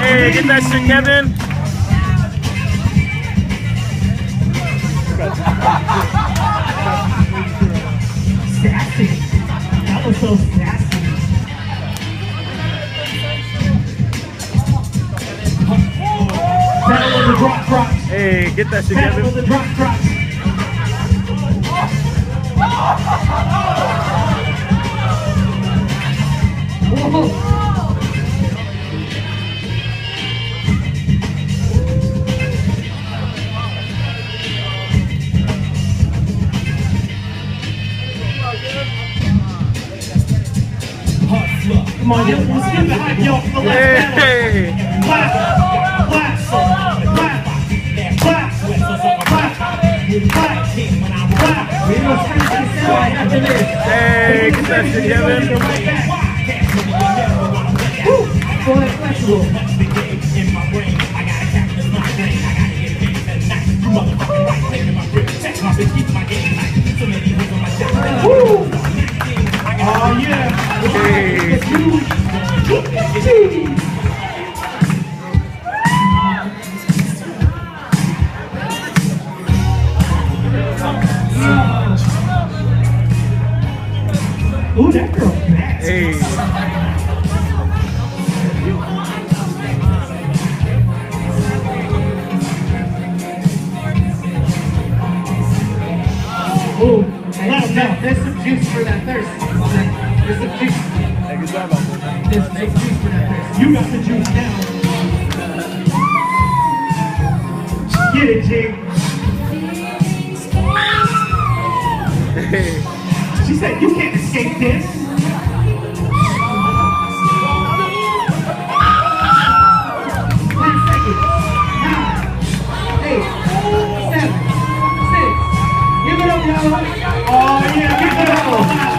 Hey, get that shit, Kevin. Sassy. That was so sassy. Battle of the drop drops. Hey, get that shit, Battle Kevin. of the drop drops. Whoa. Come on, let's get behind y'all for the last battle. Clap, clap, clap, clap, clap. We're gonna spend some time after this. Hey, get that shit, Kevin. Right back. Woo! Go ahead, flex a little. Woo! Oh yeah! Hey. Ooh, that girl bad. Hey. Ooh, there's some juice for that thirst. There's some juice. Hey, good job out there. There's juice for that thirst. You got the juice now. Get it, Jig. Hey. She said, you can't escape this. 10 seconds. 9, 8, 7, 6. Give it up, y'all.